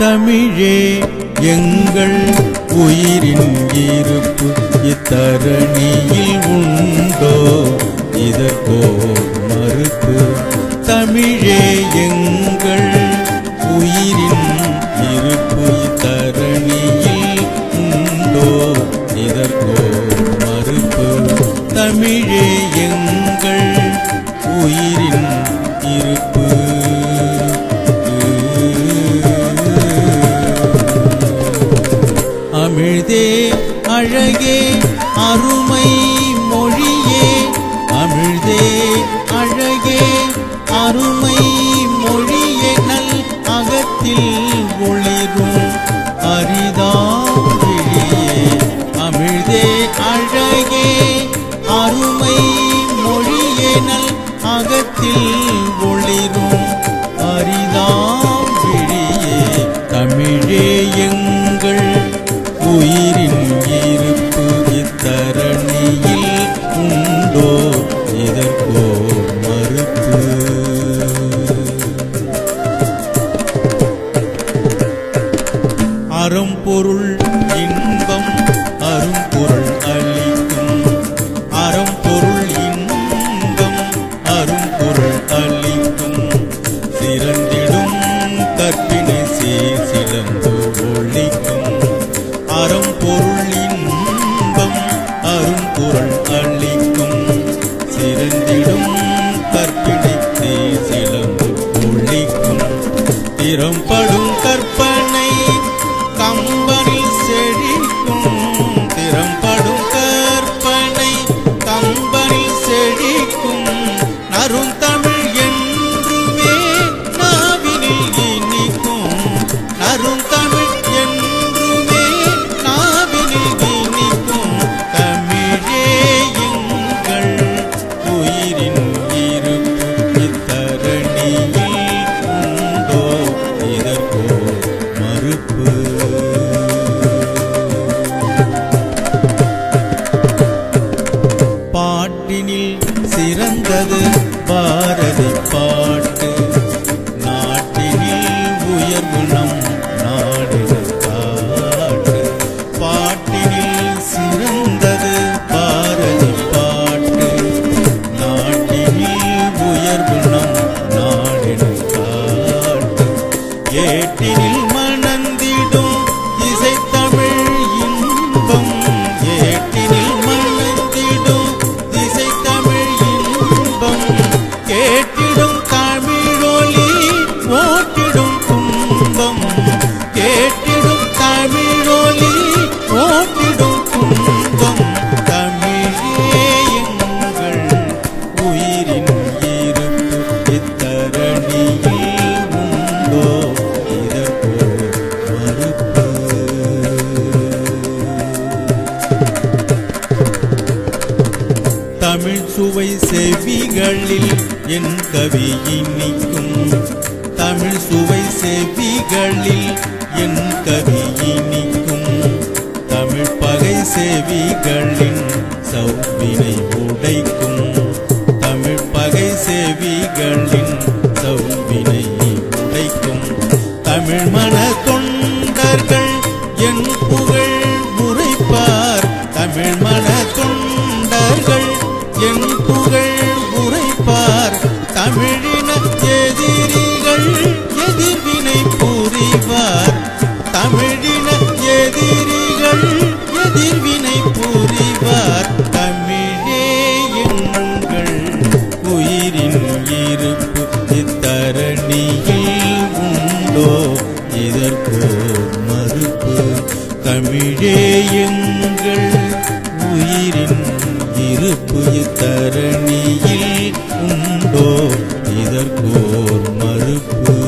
தமிழே எங்கள் உயிரின் இருப்பு இத்தரணியில் உண்டோ இதற்கோ மறுப்பு. தமிழே எங்கள் உயிரின் இருப்பு இத்தரணியில் உண்டோ இதற்கோ மறுப்பு. தமிழே எங்கள் உயிரின் இருப்பு. அமிழ்தே அழகே அருமை மொழியே, அமிழ்தே அழகே அருமை மொழியே, நல் அகத்தில் ஒளிரும் அரிதாம் விழியே. அமிழ்தே அழகே அருமை மொழியே, நல் அகத்தில் ஒளிரும் அரிதாம் விழியே. தமிழே எங்கள் உயிரின் இருப்பு இத்தரணியில் உண்டோ இதற்கோ மறுப்பு. அறம்பொருள் இன்பம் அரும்பொருள் அளிக்கும், அறம்பொருள் இன்பம் அரும்பொருள் அளிக்கும். சிறந்திடும் கற்பினை சிலம்பு ஒழிக்கும். அறம்பொருள் இன்பம் அரும்பொருள் அளிக்கும். சிறந்திடும் கற்பினை சிலம்பு ஒழிக்கும். திறம்படும் கற்பனை கம்பனில் செழிக்கும். திறம்படும் கற்பனை கம்பனில் செழிக்கும். நறுந்தமிழ் என்றுமே நாவினில் இனிக்கும். நறுந்தமிழ் என்றுமே நாவினில் இனிக்கும். தமிழே எங்கள் உயிரின் இருப்பு இத்தரணியில் உண்டோ இதற்கோ மறுப்பு. பாட்டினில் சிறந்தது பாரதி பாட்டு. நாட்டினில் உயர்வு நம் நாடு காட்டு. பாட்டினில் சிறந்தது பாரதி பாட்டு. நாட்டினில் உயர்வு நம் நாடு காட்டு. ஏட்டினில் மணந்திடும் இசைத்தமிழ் இன்பம். ஏட்டினில் மணந்திடும் இசைத்தமிழ் இன்பம். கேட்டிடும் தமிழொலி ஓட்டிடும் துன்பம். கேட்டிடும் தமிழொலி ஓட்டிடும் துன்பம். தமிழே எங்கள் உயிரின் இருப்பு இத்தரணியில் உண்டோ இதற்கோ மறுப்பு. தமிழ் சுவை செவிகளில் என் கவி இனிக்கும். தமிழ் சுவை செவிகளில் என் கவி இனிக்கும். தமிழ் பகை செவிகளின் சௌவினை உடைக்கும். தமிழ் பகை செவிகளின் சௌவினை உடைக்கும். தமிழ் மன தொண்டர்கள் என் புகழ் உரைப்பார். தமிழ் மன தொண்டர்கள் தமிழே எங்கள் உயிரின் இருப்பு இத்தரணியில் உண்டோ இதற்கோர் மறுப்பு.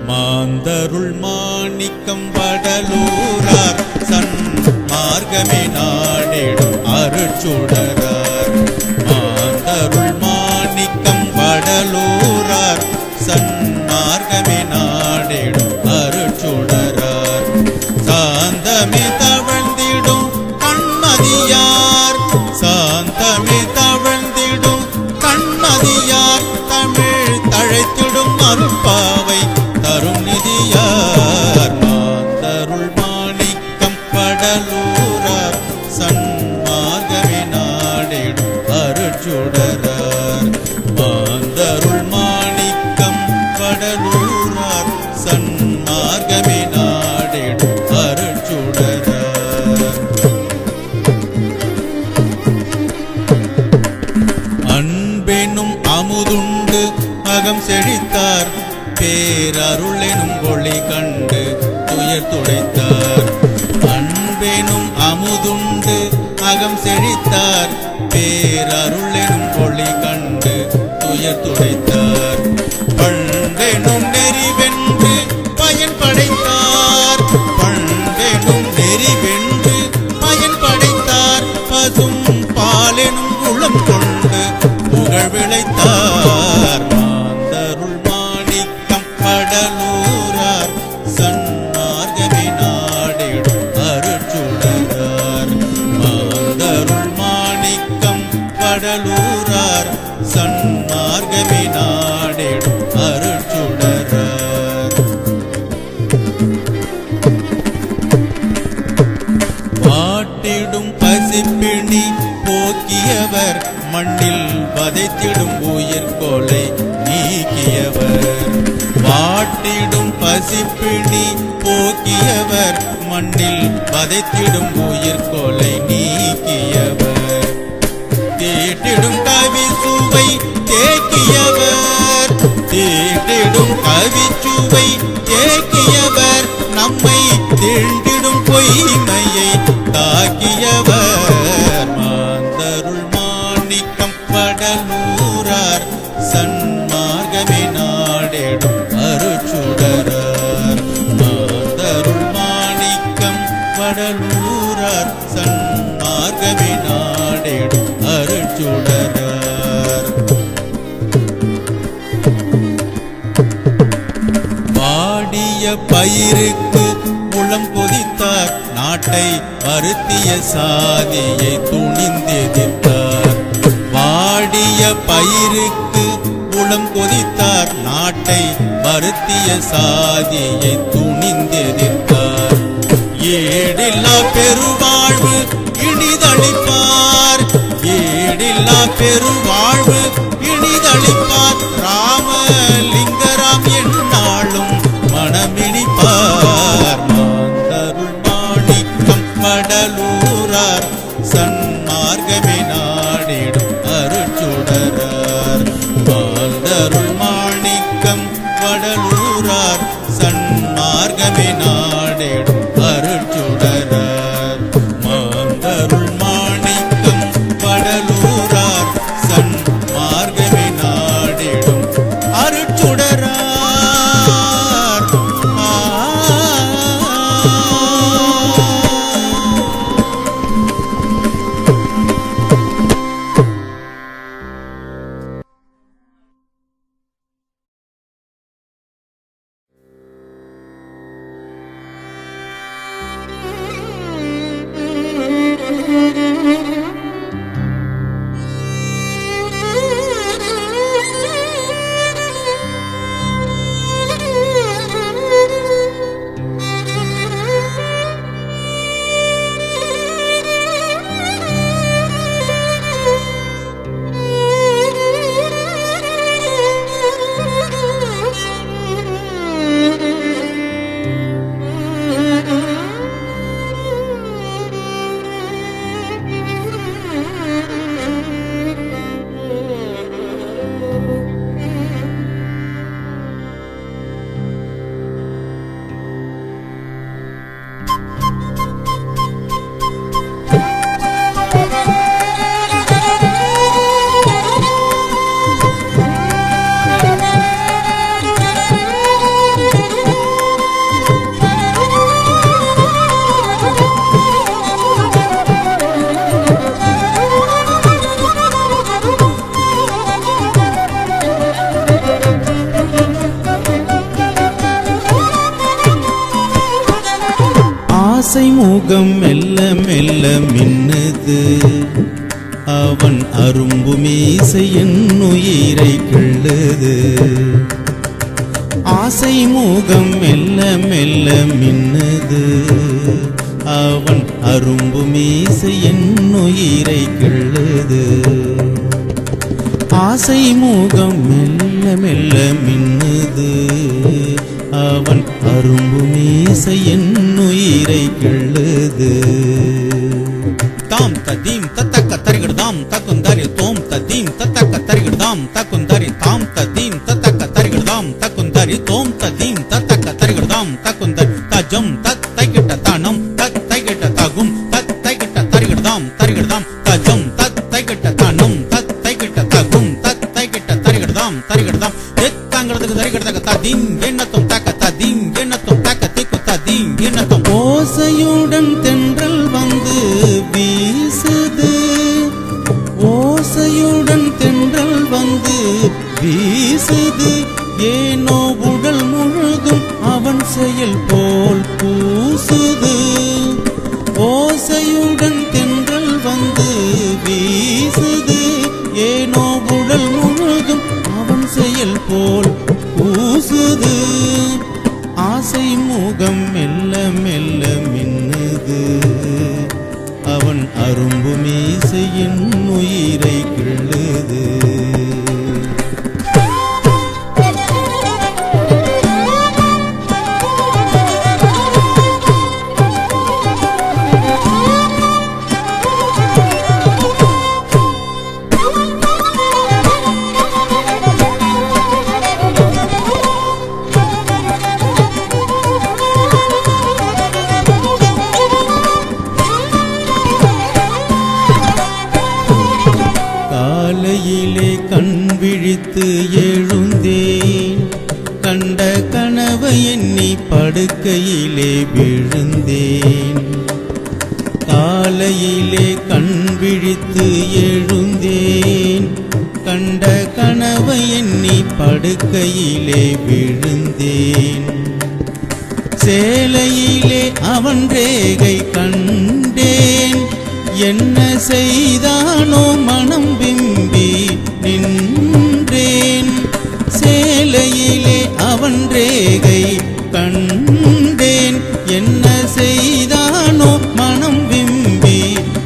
மாந்தருள் மாணிக்கம் வடலூரார் சன்மார்க்கமே நாடேடும் அருட்சுடரார். மாந்தருள் மாணிக்கம் வடலூரார் சன்மார்க்கமே நாடேடும் அருட்சுடரார். சாந்தமே தவழ்ந்திடும் கண்மதியார், சாந்தமே தவழ்ந்திடும் கண்மதியார், தமிழ் தழைத்திடும் அருட்பாவை தரும் நிதியார். மாந்தருள் மாணிக்கம் வடலூரார் சன்மார்க்கமே நாடேடும் அருட்சுடரார். மாந்தருள் மாணிக்கம் வடலூரார் சன்மார்க்கமே நாடேடும் அருட்சுடரார். அன்பெனும் அமுதுண்டு அகம் செழித்தார், பேரருளெனும் ஒளி கண்டு துயர் துடைத்தார். அன்பெனும் அமுதுண்டு அகம் செழித்தார், பேரருளெனும் ஒளி கண்டு துயர் துடைத்தார். பண்பெனும் நெறிவென்று பயன் படைத்தார், பண்பெனும் நெறிவென்று பயன் படைத்தார். பசும் பாலெனும் குளம் கொண்டு புகழ் விளைத்தார். மாந்தருள் மாணிக்கம் வடலூரார் சன்மார்க்கமே நாடேடும் அருட்சுடரார். மாந்தருள் மாணிக்கம் வடலூரார் சன்மார்க்கமே நாடேடும் அருட்சுடரார். வாட்டிடும் பசிப்பிணி போக்கியவர், மண்ணில் வதைத்திடும் உயிர் கொலை நீக்கியவர். வாட்டிடும் பசிப்பிணி போக்கியவர், மண்ணில் வதைத்திடும் உயிர் கொலை நீக்கியவர். தீட்டிடும் கவி சுவை தேக்கியவர், தீட்டிடும் கவி சுவை தேக்கியவர். நம்மை தீண்டிடும் பொய்மையை தாக்கியவர். மாந்தருள் மாணிக்கம் வடலூரார் சன்மார்க்கமே நாடேடும் அருட்சுடரார். மாந்தருள் மாணிக்கம் வடலூரார் சன்மார்க்கமே நாடேடும் அருட்சுடரார். வாடிய பயிருக்கு உளம் கொதித்தார், நாட்டை வருத்திய சாதியை துணிந்தெதிர்த்தார். வாடிய பயிருக்கு உளம் கொதித்தார், நாட்டை வருத்திய சாதியை துணிந்தெதிர்த்தார். ஏடில்லா பெருவாழ்வு இனிதளிப்பார், ஏடில்லா பெருவாழ்வு இனிதளிப்பார். ராமலிங்கராம் எந்நாளும் மனமிடிப்பார். மாந்தருள் மாணிக்கம் வடலூரார் சன்மார்க்கமே நாடேடும் அருட்சுடரார். மாந்தருள் மாணிக்கம் வடலூரார் சன்மார்க்கமே நாடேடும் அருட்சுடரார். மாந்தருள் மாணிக்கம் வடலூரார் சன்மார்க்கமே நாடேடும் அருட்சுடரார். ஆசை முகம் மெல்ல மெல்ல மின்னுது அவன் அரும்பு மீசை என் உயிரை கிள்ளுது ஆசை முகம் மெல்ல மெல்ல மின்னுது அவன் அரும்பு மீசை என் உயிரை கிள்ளுது ஆசை முகம் மெல்ல மெல்ல மின்னுது அவன் அரும்பு மீசை என் உயிரை கிள்ளுது தாம் ததீம் தத்தக்க தரிகிடுதாம் தக்குந்தரி தோம் ததீம் தத்தக்க தரிகிடுதாம் தக்குந்தரி தாம் ததீம் தத்தக்க தரிகிடுதாம் தக்குந்தரி தோம் ததீம் தத்தக்க தரிகிடுதாம் தக்குந்தரி தஜம் தத்தைகிட்ட தானம் தத்தைகிட்ட தகும் தத்தைகிட்ட தரிகிடுதாம் தரிகிடுதாம் தஜம் தத்தைகிட்ட தானம் தத்தைகிட்ட தகும் தத்தைகிட்ட தரிகிடுதாம் தரிகிடுதாம் எத்தாங்கிறதுக்கு தரிகிடுதக ததீம் எண்ணத்தும் தக்க ததீம் எண்ணத்தும் தக்க திக்கு ததீம் எண்ணத்தும் ஓசையுடன் தென்றல் வந்து வீசுது ஓசையுடன் தென்றல் வந்து வீசுது ஏனோ உடல் முழுதும் அவன் செயல் போல் பூசுது ஓசையுடன் தென்றல் வந்து வீசுது ஏனோ உடல் முழுதும் அவன் செயல் போல் பூசுது ஆசை முகம் மெல்ல மெல்ல மின்னுது அவன் அரும்பு மீசையின் உயிரை கிள்ளுது காலையிலே கண் விழித்து எழுந்தேன் கண்ட கனவை எண்ணி படுக்கையிலே விழுந்தேன் காலையிலே கண் விழித்து எழுந்தேன் கண்ட கனவை எண்ணி படுக்கையிலே விழுந்தேன் சேலையிலே அவன் ரேகை கண்டேன் என்ன செய்தானோ மனம் விம்பி நின்றேன் சேலையிலே அவன் ரேகை கண்டேன் என்ன செய்தானோ மனம் விம்பி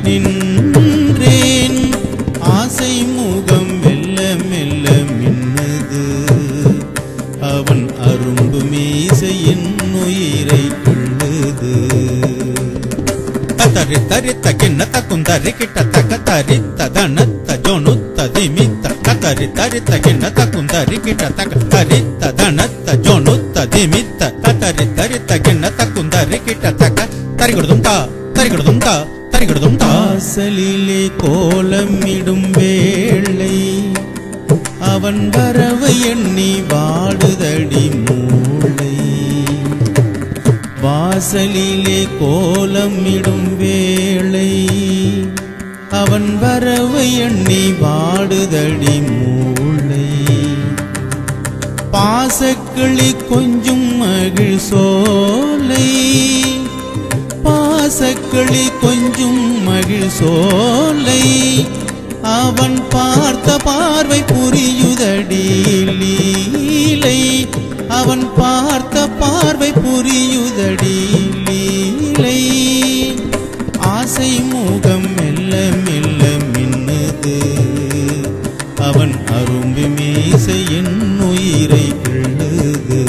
நின்றேன் ஆசை முகம் மெல்ல மெல்ல மின்னுது அவன் அரும்பு மீசையின் உயிரை கிள்ளுது தரி தரி தகின்ன தக்குந்தரி கிட்ட தக்க தரி ததன தஜோனு ததிமித்த தரி தரி தகின்ன தக்குந்தரி கிட்ட தக்க தரி ததன தஜோனு ததிமித்த தரி தரி தகின்ன தக்குந்தரி கிட்ட தக்க தரிகிடுதும் தா தரிகிடுதும் தா தரிகிடுதும் தா வாசலிலே கோலமிடும் வேளை அவன் வரவை எண்ணி வாடுதடி மூளை வாசலிலே கோலமிடும் வேளை அவன் வரவை எண்ணி வாடுதடி மூளை பாசக்கிளி கொஞ்சும் மகிழ் சோலை பாசக்கிளி கொஞ்சும் மகிழ் சோலை அவன் பார்த்த பார்வை புரியுதடி லீலை அவன் பார்த்த பார்வை புரியுதடி லீலை ஆசை முகம் மெல்ல மெல்ல மின்னுது அவன் அரும்பு மீசையின் உயிரை கிள்ளுது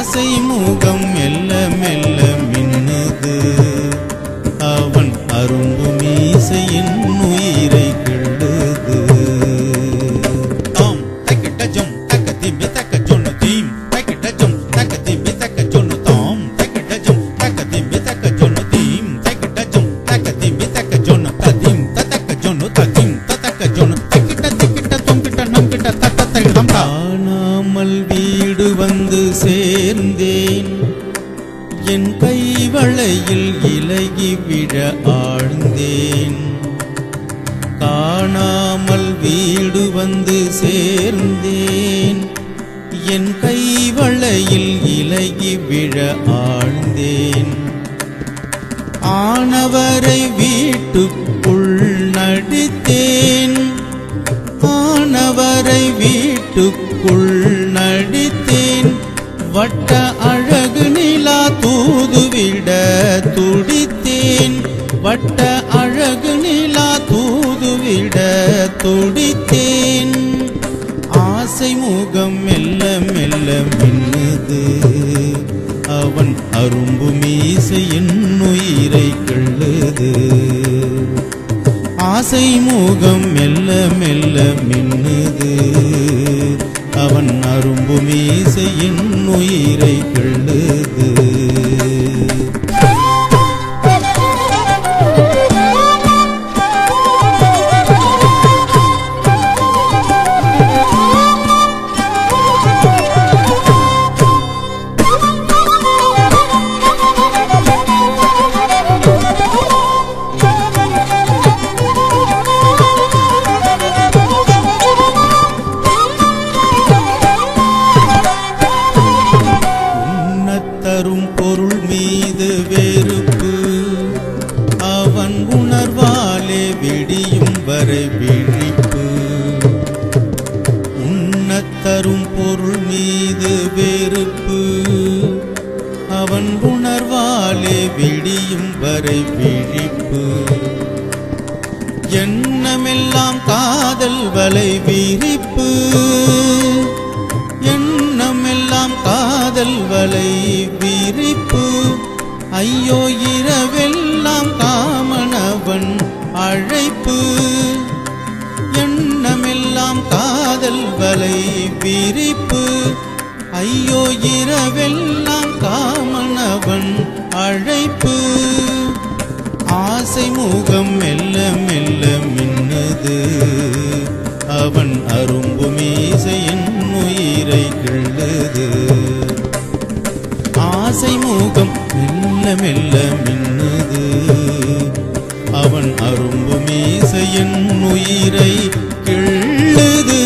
ஆசை முகம் மெல்ல மெல்ல மின்னுது அவன் அரும்பு மீசையின் உயிரை கிள்ளுது தாம் தக்கிட்ட ஜம் தக்க திம்பி தக்க ஜொன்னு தீம் தக்கிட்ட ஜம் தக்க திம்பி தக்க ஜொன்னு தாம் தக்கிட்ட ஜம் தக்க திம்பி தக்க ஜொன்னு தீம் தக்கிட்ட ஜம் தக்க திம்பி தக்க ஜொன்னு ததீம் தக்க ஜொன்னு ததீம் தக்க ஜொன்னு தக்கிட்ட திக்கிட்ட தொங்கிட்ட நங்கிட்ட தட்ட தகிடம் காணாமல் வீடு வந்து சேர்ந்தேன் என் கைவளையில் இலகி விழ ஆழ்ந்தேன் காணாமல் வீடு வந்து சேர்ந்தேன் என் கைவளையில் இலகி விழ ஆழ்ந்தேன் ஆனவரை வீட்டுக்குள் நடித்தேன் ஆனவரை வீட்டுக்குள் நடித்தேன் வட்ட அழகு நிலா தூதுவிட துடித்தேன் வட்ட அழகு நிலா தூதுவிட துடித்தேன் ஆசை முகம் மெல்ல மெல்ல மின்னுது அவன் அரும்பு மீசையின் உயிரை கிள்ளுது ஆசை முகம் மெல்ல மெல்ல மின்னுது அவன் அரும்பு மீசையின் உயிரை கிள்ளுது தரும் பொருள் மீது வெறுப்பு அவன் உணர்வாலே விடியும் வரை விழிப்பு உண்ணத்தரும் பொருள் மீது வெறுப்பு அவன் உணர்வாலே விடியும் வரை விழிப்பு எண்ணமெல்லாம் காதல் வலை விரிப்பு எண்ணமெல்லாம் காதல் வலை விரிப்பு ஐயோ இரவெல்லாம் காமனவன் அழைப்பு எண்ணமெல்லாம் காதல் வலை விரிப்பு ஐயோ இரவெல்லாம் காமனவன் அழைப்பு ஆசை முகம் மெல்ல மெல்ல மின்னுது அவன் அரும்பு மீசையின் உயிரை கிள்ளுது ஆசை முகம் மெல்ல மெல்ல மின்னுது அவன் அரும்பு மீசையின் உயிரை கிள்ளுது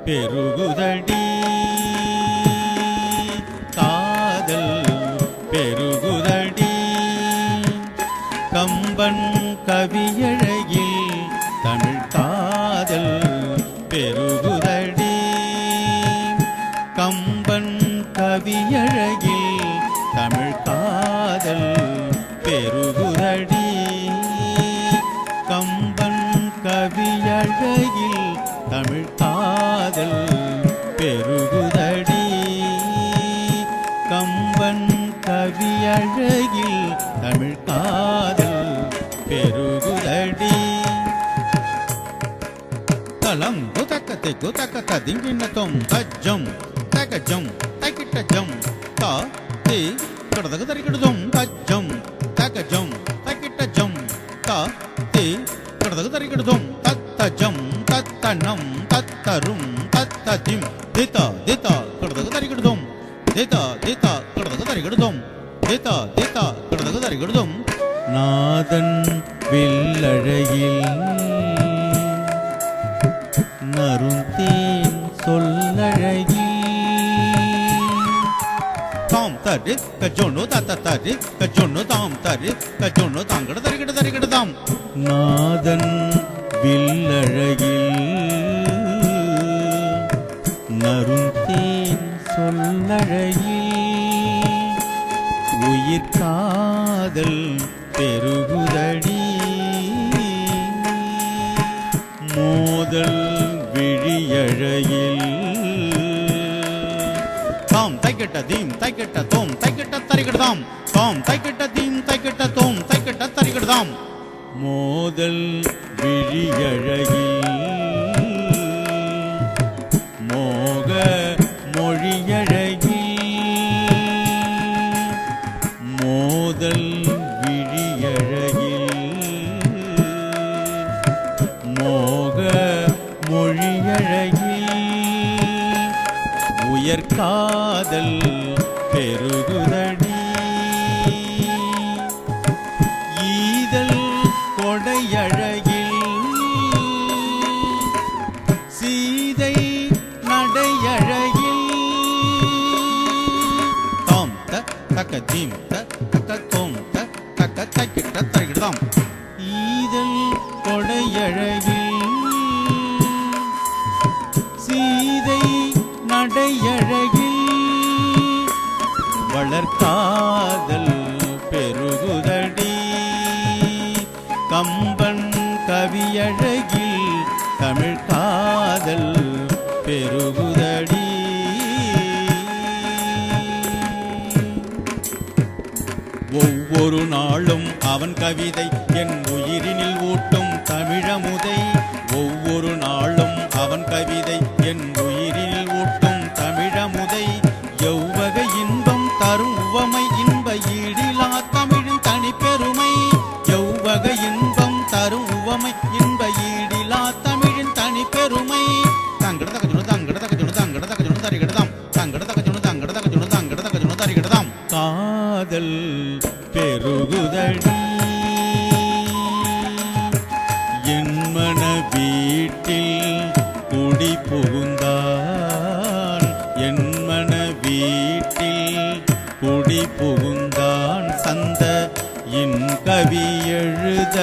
பெருகுதடி காதல் பெருகுதடி கம்பன் கவியழகில் தமிழ் காதல் பெருகுதடி கம்பன் கவியழகில் தமிழ் காதல் பெருகுதடி கம்பன் கவியழகில் தமிழ் காதல் பெருகுதடி கம்பன் கவியழகில் தமிழ் காதல் பெருகுதடி தலம் குதக்கத்தை குதக்கத்த திங்கிண்ணத்தம் கஜம் தகஜம் தகிட்டஜம் தா தி கடதக தரிக்கிடுதும் கஜம் தகஜம் தகிட்டஜம் தா தி கடதக தரிக்கிடுதும் தத்தஜம் தத்தனம் தத்தரும் தத்த திம் திதா திதா கடதகு தரிகிடுதும் திதா திதா கடதகு தரிகிடுதும் திதா திதா கடதகு தரிகிடுதும் நாதன் வில்லழகில் நறுந்தேன் சொல்லழகில் தாம் தரி கஜொன்னு தத்த தரி கஜொன்னு தாம் தரி கஜொன்னு தாங்கட தரிகிட தரிகிடதாம் நாதன் வில்லழகில் நறுந்தேன் சொல்லழகில் உயிர் காதல் பெருகுதடி மோதல் விழியழகில் தாம் தைக்கட்ட தீம் தைக்கட்ட தோம் தைக்கட்ட தரிகிடதாம் தாம் தைக்கட்ட தீம் தைக்கட்ட தோம் தைக்கட்ட தரிகிடதாம் மோதல் விழியழகில் மோக மொழியழகில் மோதல் விழியழகில் மோக மொழியழகில் உயர் காதல் பெருகுதடி ஈதல் கொடையழகில் சீதை நடையழகில் தாம் தக்க தீம் தக்க தோம் தக்க தைக்கிட்ட தரிகிடதாம் ஈதல் கொடையழகில் சீதை நடையழகில் வளர்காதல் பெருகுதடி கம்பன் கவியழகில் தமிழ் காதல் பெருகுதடி ஒவ்வொரு நாளும் அவன் கவிதை என் உயிரினில் ஊட்டும் தமிழமுதை ஒவ்வொரு நாளும் அவன் கவிதை என் உயிரினில் ஊட்டும் தமிழமுதை எவ்வகை இன்பம் தரும் உவமை இன்ப ஈடிலா தமிழின் தனிப்பெருமை எவ்வகை இன்பம் தரும் உவமை இன்ப ஈடிலா தமிழின் தனிப்பெருமை தங்கட தகஜுனு தங்கட தகஜுனு தங்கட தகஜுனு தரிகிடதாம் தங்கட தகஜுனு தங்கட தகஜுனு தங்கட தகஜுனு தரிகிடதாம் காதல் பெருகுதடி என் மன வீட்டில் குடி புகுந்தான் என் மன வீட்டில் குடி புகுந்தான் சந்த என் கவி எழுத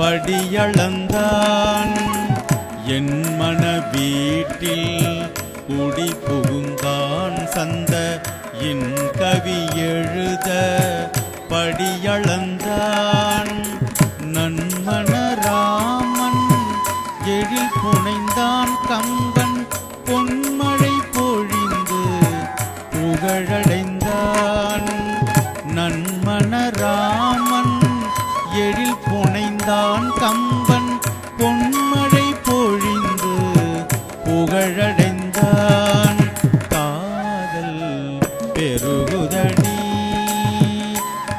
படியளந்தான் என் மன வீட்டில் குடி புகுந்தான் சந்த என் கவி எழுத படியளந்தான் நன்மன ராமன் எழில் புனைந்தான் கம்பன் பொன்மழை பொழிந்து புகழடைந்தான் நன்மன ராமன் எழில் புனைந்தான் கம்பன் பொன்மழை பொழிந்து புகழடைந்தான் காதல் பெருகுதடி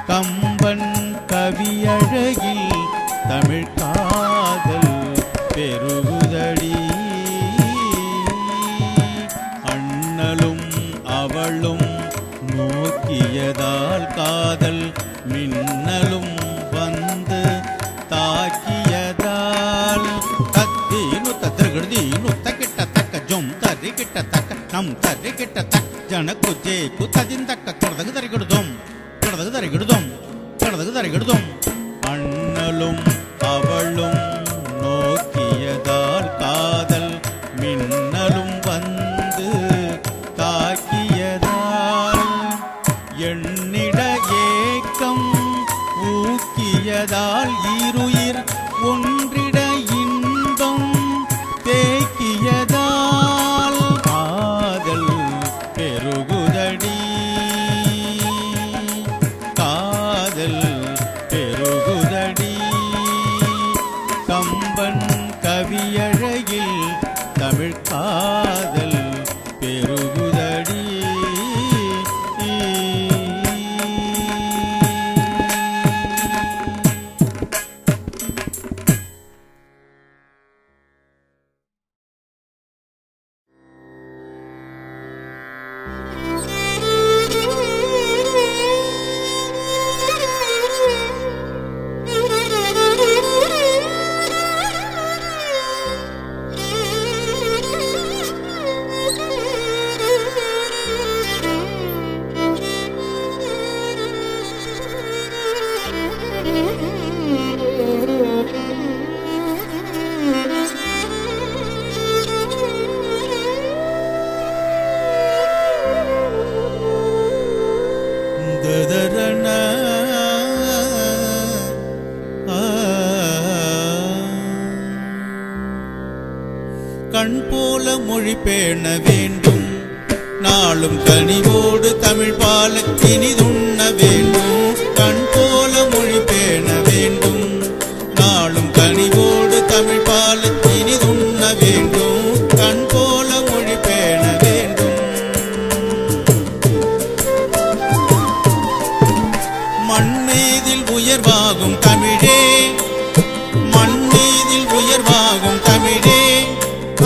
கம்பன் கவியழகில் தமிழ் காதல் பெருகுதடி அண்ணலும் அவளும் நோக்கியதால் காதல் மின்னலும் வந்து தாக்கியதால் தத்தீனு தத்திருகிடதீனு தக்கிட்ட தக்க ஜொம் தரிகிட்ட தக்க நம் தரிகிட்ட தக்க ஜனக்கு ஜேக்கு ததிந்தக்க கடதகு தரிகிடுதோம் கடதகு தரிகிடுதோம் கடதகு தரிகிடுதோம் அண்ணலும் அவளும் நோக்கியதால் காதல் மின்னலும் வந்து தாக்கியதால் எண்ணிட ஏக்கம் ஊக்கியதால் ஈருயிர் ஒன்றிட இன்பம் தேக்கியதால் காதல் பெருகுதடி காதல் பெருகுதடி கம்பன் கவியழகில் தமிழ் காதல் பேண வேண்டும். நாளும் கனிவோடு தமிழ் பால இனிதுண்ண வேண்டும். கண் போல மொழி பேண வேண்டும். நாளும் கனிவோடு தமிழ் பால இனிதுண்ண வேண்டும். கண் போல மொழி பேண வேண்டும். மண்ணீதில் உயர்வாகும் தமிழே, மண்ணீதில் உயர்வாகும் தமிழே,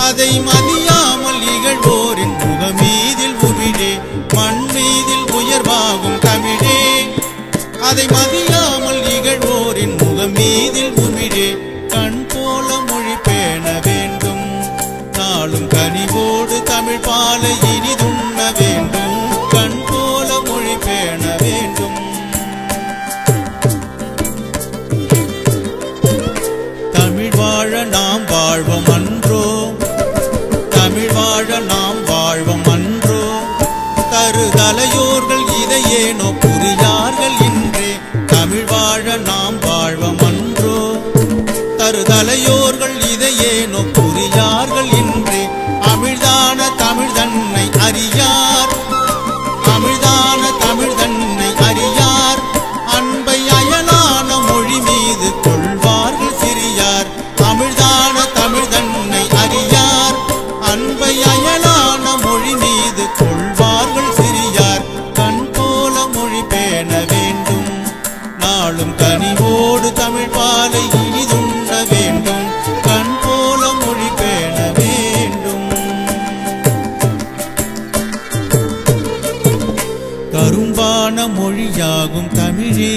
அதை மதியாமல் இகழ்வோரின் முகமீதில் உமிழே. மண்ணீதில் உயர்வாகும் தமிழே, அதை மதியாமல் இகழ்வோரின் முகமீதில் உமிழே. கண் போல மொழி பேண வேண்டும். நாளும் கனிவோடு தமிழ் பாலை இனிதுண்ண வேண்டும். கண் போல மொழி பேண வேண்டும். தமிழ் வாழ நாம் வாழ்வோம் அன்றோ, தமிழ் வாழ நாம் வாழ்வோம் அன்றோ, தருதலையோர்கள் இதையேனோ புரியார்கள் இன்றே. தமிழ் வாழ நாம் வாழ்வோம் அன்றோ, தருதலையோர்கள் இதையேனோ புரியார்கள் இன்றே. அமிழ்தான தமிழ் தன்னை அறியார், அமிழ்தான தமிழ் தன்னை அறியார், அன்பை அயலான மொழி மீது கொள்வார்கள் சிறியார். அமிழ்தான தமிழ் தன்னை அறியார், அன்பை அயலான மொழி மீது கொள்வார்கள் சிறியார். கண் போல மொழி பேண வேண்டும். நாளும் கனிவோடு தமிழ் பாலை இனிதுண்ண வேண்டும். கண் போல மொழி பேண வேண்டும். கரும்பான மொழியாகும் தமிழே,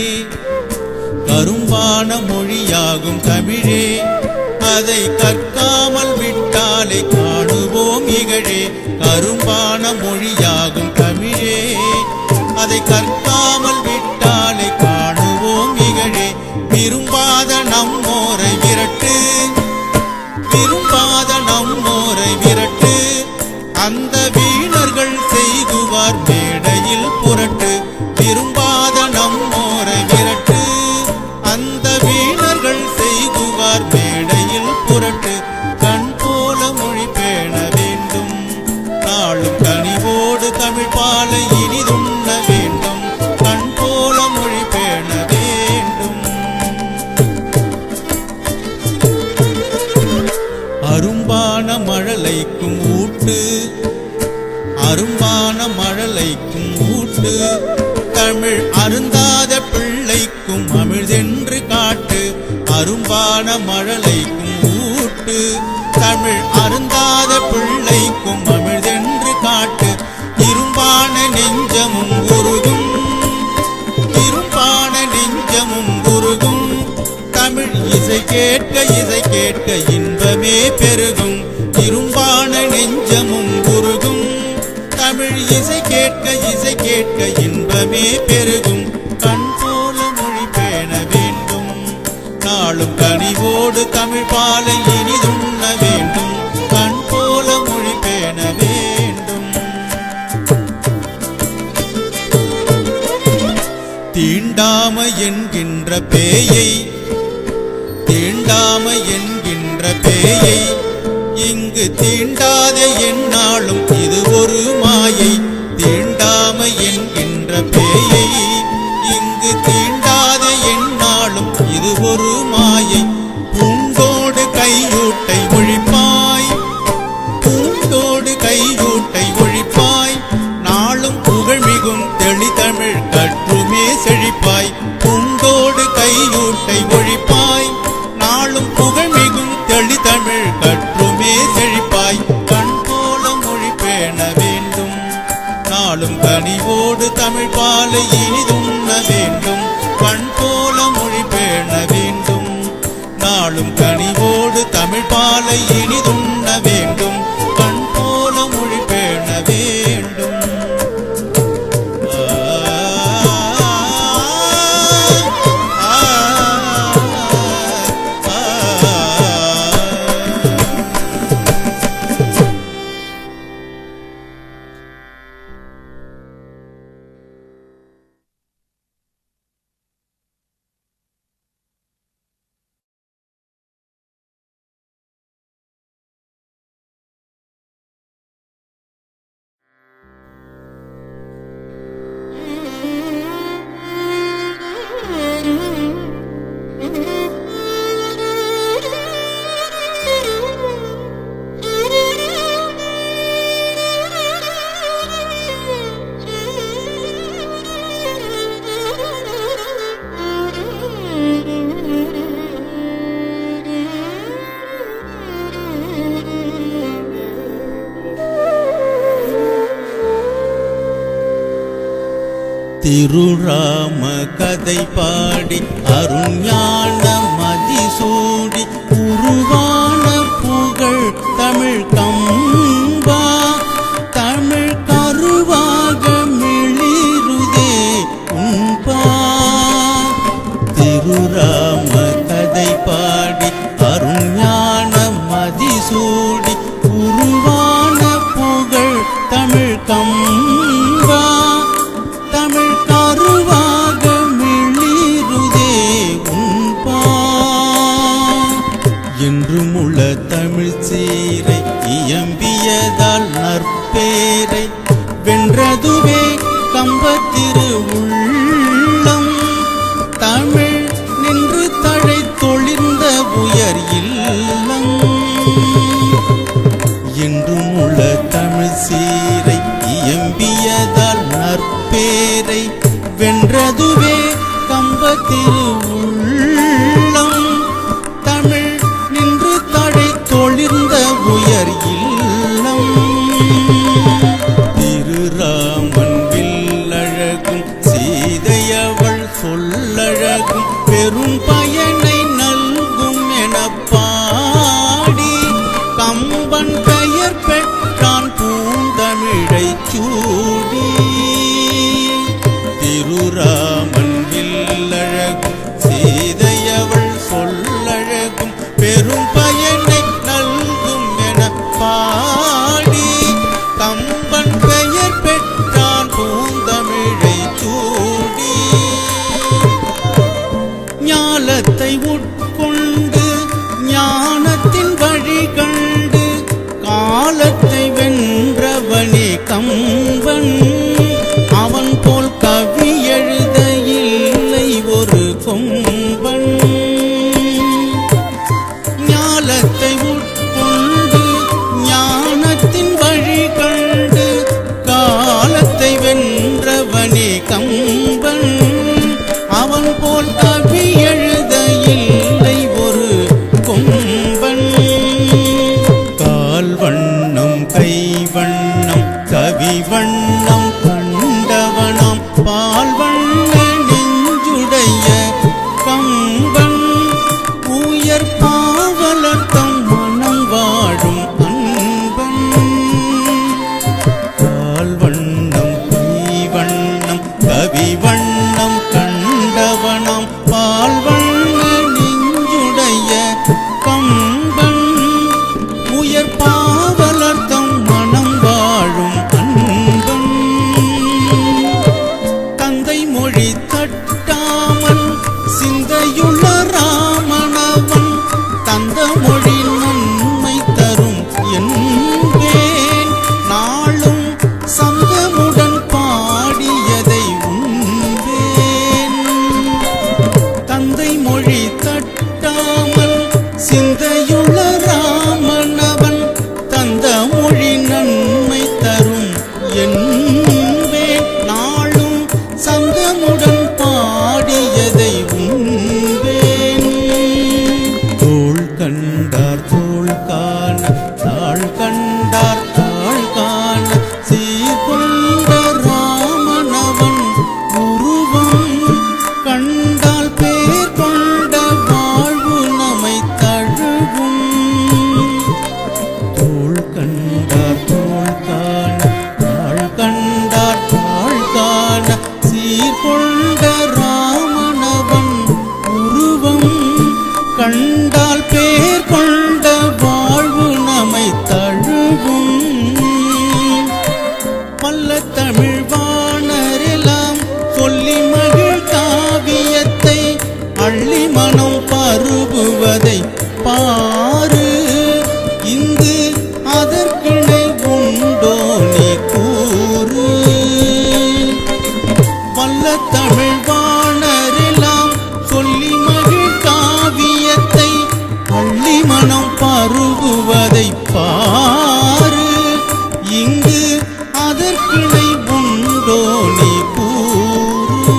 கரும்பான மொழியாகும் தமிழே, அதை கற்காமல் விட்டாலே காணுவோம் இகழே. கரும்பான மொழியாகும் தமிழே, அதை கற்காமல் விட்டாலே காணுவோம் இகழே. விரும்பாத நம்மோரை விரட்டு, விரும்பாத நம்மோரை விரட்டு, அந்த வீணர்கள் செய்குவார் மேடையில் புரட்டு. விரும்பாத நம்மோரை விரட்டு, அந்த வீணர்கள் செய்குவார் மேடையில் புரட்டு. கண் போல மொழி பேண வேண்டும். நாளும் கனிவோடு தமிழ் பாலை இனிதுண்ண வேண்டும். கண் போல மொழி பேண வேண்டும். அரும்பான மழலைக்கும் ஊட்டு, அரும்பான மழலைக்கும் ஊட்டு, தமிழ் அருந்தாத பிள்ளைக்கும் அமிழ்தென்று காட்டு. அரும்பான மழலைக்கும் ஊட்டு, தமிழ் அருந்தாத பிள்ளைக்கும் அமிழ்தென்று காட்டு. இரும்பான நெஞ்சமும் உருகும், இரும்பான நெஞ்சமும் உருகும், தமிழ் இசை கேட்க இசை கேட்க இன்பமே பெருகும். இரும்பான நெஞ்சமும் உருகும், தமிழ் இசை கேட்க இசை கேட்க இன்பமே பெருகும். கண் போல மொழி பேண வேண்டும். நாளும் கனிவோடு தமிழ் பாலை இனிதுண்ண வேண்டும். கண் போல மொழி பேண வேண்டும். தீண்டாமை என்கின்ற பேயை, தீண்டாமை என்கின்ற பேயை இங்கு தீண்டாதே எந்நாளும் இது ஒரு மாயை. தீண்டாமை என்கின்ற பேயை இங்கு தீண்டாதே எந்நாளும் இது ஒரு மாயை. பூண்டோடு கையூட்டை ஒழிப்பாய், பூண்டோடு கையூட்டை ஒழிப்பாய், நாளும் புகழ்மிகும் தெளிதமிழ் கற்றுமே செழிப்பாய். பூண்டோடு கையூட்டை ஒழிப்பாய், நாளும் புகழ்மிகும் தெளிதமிழ் கற்றுமே செழிப்பாய். கண் போல மொழி பேண வேண்டும். நாளும் கனிவோடு தமிழ் பாலை இனிதுண்ண வேண்டும். கண் போல மொழி பேண வேண்டும். நாளும் கனிவோடு தமிழ் பாலை இனிதுண்ண வேண்டும். கண் போல மொழி பேண வேண்டும். திருராம கதை பாடி அருஞான மதிசூடி உருவான புகழ் தமிழ் கம்பா தமிழ் கருவாக மிளிருதே உன்பா. திருராம கதை பாடி அருஞான மதிசூடி உருவான புகழ் தமிழ் கம்பா தமிழ் கருவாக மிளிருதே உன்பா. என்றும் உள்ள தமிழ் சீரை இயம்பியதால் நற்பேரை வென்றதுவே கம்பத்திரு உள்ளம். தமிழ் நின்று தழை தொழிந்த உயர் இல்லம். என்றும் உள்ள தமிழ் சீரை இயம்பியதால் நற்பேரை வென்றதுவே கம்பத்திரு உள்ளம். தமிழ் நின்று தழை தொழிந்த உயர் இல்லம். திருராமன் வில்லழகும் சீதையவள் சொல்லழகும் பெரும் பயனை நல்கும் என பாடி கம்பன் பெயர் பெற்றான் பூந்தமிழை சூடி. திருராமன் வில்லழகும் சீதையவள் சொல்லழகும் பெரும் பயனை நல்கும் என பாடி கம்பன் பெயர் பெற்றான் பூந்தமிழை சூடி. ஞாலத்தை உட்கொண்டு ஞானத்தின் வழி கண்டு காலத்தை வென்றவனே கம்பன். அவன் போல் கவி எழுத இல்லை ஒரு கொம்பன். ஞாலத்தை உட்கொண்டு ஞானத்தின் வழி கண்டு காலத்தை வென்றவனே கம்பன். அவன் போல் கவி எழுத இல்லை ஒரு கொம்பன். கால் வண்ணம் கை வண்ணம் கவி வண்ணம் கண்டவனாம் பால் வண்ண நெஞ்சுடைய கம்பன். உயர் பாவலர்த்தம் மனம் வாழும் அன்பன். கால் வண்ணம் கை வண்ணம் கவி வண்ணம் கண்டவனாம் பால் வண்ண நெஞ்சுடைய கம்பன். உயர் பாவலர்த்தம் மனம் வாழும் அன்பன். தந்தை மொழி தட்டாமல் சிந்தையுள்ள ராமனவன் தந்த மொழி நன்மை தரும் என்பேன். நாளும் சங்கமுடன் பாடியதை உண்பேன். தந்தை மொழி தட்டாமல் சிந்தையுள்ள ராமனவன் தந்த மொழி நன்மை தரும் என்பேன். நாளும் சங்கமுடன் பாடியதை உண்பேன். தோள் கண்டார் தோள் காண தாழ் கண்டார் தாழ் காண சீர்கொண்ட ராமனவன் உருவம் கண்டால் பேர் கொண்ட வாழ்வு நமை தழுவும். தோள் கண்டார் தோள் காண தாழ் கண்டார் தாழ் காண சீர்கொண்ட ராமனவன் உருவம் கண்டால் பேர் கொண்ட வாழ்வு நமை தழுவும். பல்ல தமிழ் வாணரெல்லாம் சொல்லி மகிழ் காவியத்தை அள்ளி மனம் பருகுவதை பாரு. இங்கு அதற்கிணை உண்டோ நீ கூறு. வல்ல தமிழ் வாணரெல்லாம் சொல்லி மகிழ் காவியத்தை அள்ளி மனம் பருகுவதை பாரு. இங்கு அதற்கிணை உண்டோ நீ கூறு.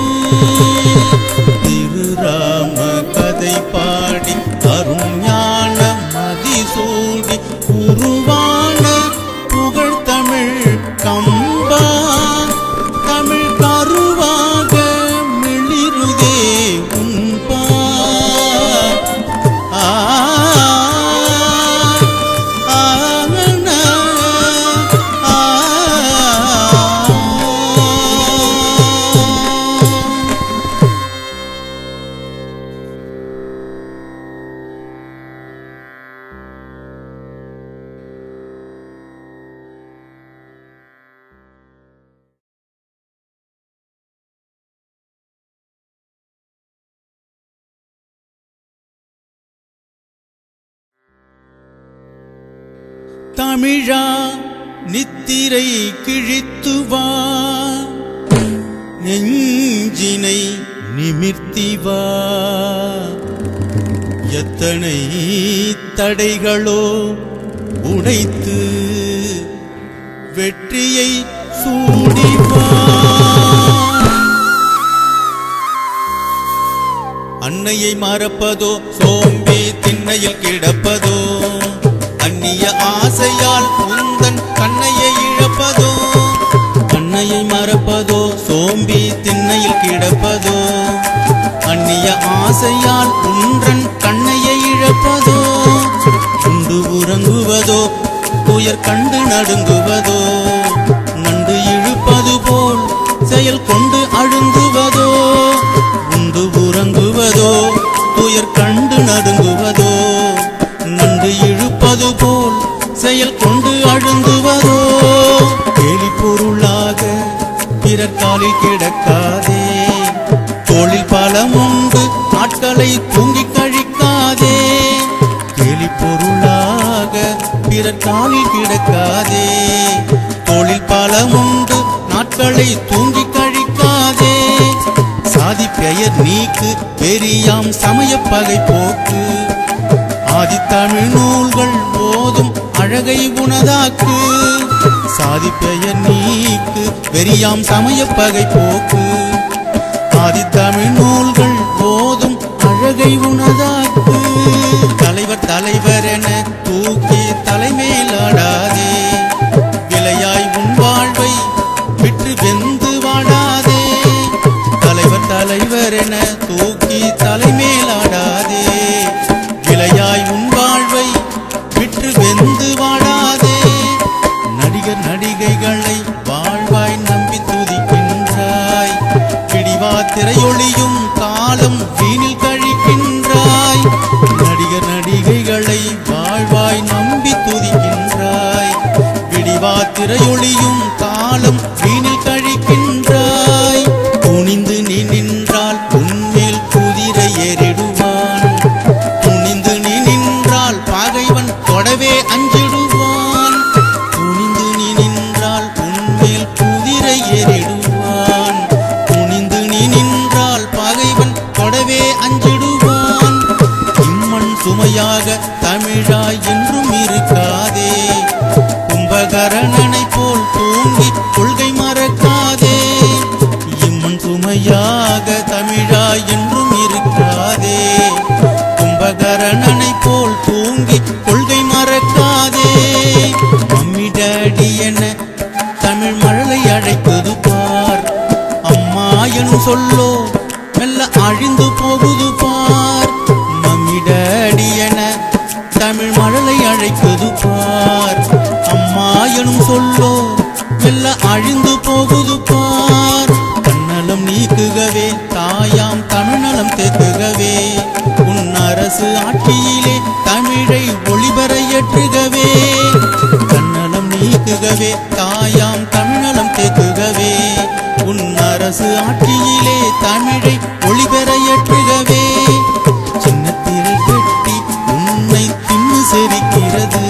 திருராம கதை பாடி அருஞான மதிசூடி உருவான புகழ் தமிழ் கம்பா தமிழ் கருவா தமிழா நித்திரை கிழித்து வா, நெஞ்சினை நிமிர்த்தி வா. எத்தனை தடைகளோ உடைத்து வெற்றியை சூடி வா. அன்னையை மறப்பதோ சோம்பி திண்ணையில் கிடப்பதோ, அந்நிய ஆசையால் உந்தன் கண்ணையை இழப்பதோ. அன்னையை மறப்பதோ சோம்பி திண்ணையில் கிடப்பதோ, அந்நிய ஆசையால் உன்றன் கண்ணையை இழப்பதோ. உண்டு உறங்குவதோ துயர் கண்டு நடுங்குவதோ, நண்டு இழுப்பது போல் செயல் கொண்டு அழுங்குவதோ. உண்டு உறங்குவதோ துயர் கண்டு நடுங்குவதோ, நண்டு இழுப்பது போல் செயல் கொண்டு அழுங்குவதோ. கேலி பொருளாக பிறர் காலில் கிடக்காதே, தோளில் பலம் உண்டு நாட்களை தூங்கி கழிக்காதே. கேலி பொருளாக பிறர் காலில் கிடக்காதே, தோளில் பலம் உண்டு நாட்களை தூங்கி கழிக்காதே. சாதி பெயர் நீக்கு பெரியாம் சமய பகை போக்கு, ஆதித்தமிழ் நூல்கள் போதும் அழகை உனதாக்கு. சாதி பெயர் நீக்கு பெரியாம் சமய பகை போக்கு, ஆதித்தமிழ் நூல்கள் போதும் அழகை உனதாக்கு. தலைவர் தலைவர் என தூக்கி தலைமேலாடாதே, விலையாய் உன் வாழ்வை விற்று வெந்து வாடாதே. தலைவர் தலைவர் என தூக்கி தலைமேலாடாதே, விலையாய் உன் வாழ்வை விற்று வெந்து வாடாதே. நடிகர் நடிகைகளை வாழ்வாய் நம்பி துதிக்கின்றாய், பிடிவா திரையொளியும் காலம் வீணில் கழிக்கின்றாய். நடிகர் நடிகைகளை வாழ்வாய் நம்பி துதிக்கின்றாய், பிடிவா திரையொளியும் காலம் வீணில் கழிக்கின்றாய். துணிந்து நீ நின்றால் உன்மேல் குதிரை ஏறிடுவான், துணிந்து நீ நின்றால் பகைவன் தொடவே அஞ்சிடுவான். துணிந்து நீ நின்றால் உன்மேல் குதிரை ஏறிடுவான், துணிந்து நீ நின்றால் பகைவன் தொடவே அஞ்சிடுவான். இம்மண் சுமையாக தமிழாய் என்றும் இருக்காதே, கும்பகரணனை போல் தூங்கி கொள்கை மறக்காதே. இம்மண் சுமையாக தமிழாய் என்றும் இருக்காதே, கும்பகரணனை போல் தூங்கி கொள்கை மறக்காதே. மம்மி டாடி என தமிழ் மழலை அழைப்பது பார், அம்மா எனும் சொல்லோ மெல்ல அழிந்து போகுது பார். மம்மி டாடி என தமிழ் மழலை அழைப்பது பார், அம்மா எனும் சொல்லோ மெல்ல அழிந்து போகுது பார். தன்னலம் நீக்குகவே தாயாம் தமிழ்நலம் தேக்குகவே, உன் அரசு ஆட்சியிலே தமிழை ஒளிபர ஏற்றுகவே. தன்னலம் நீக்குகவே தாயாம் தமிழ்நலம் தேக்குகவே, உன் அரசு ஆட்சியிலே தமிழை ஒளிபெற ஏற்றுகவே. சின்னத்திரை பெட்டி உன்னை தின்னு செரிக்கிறது,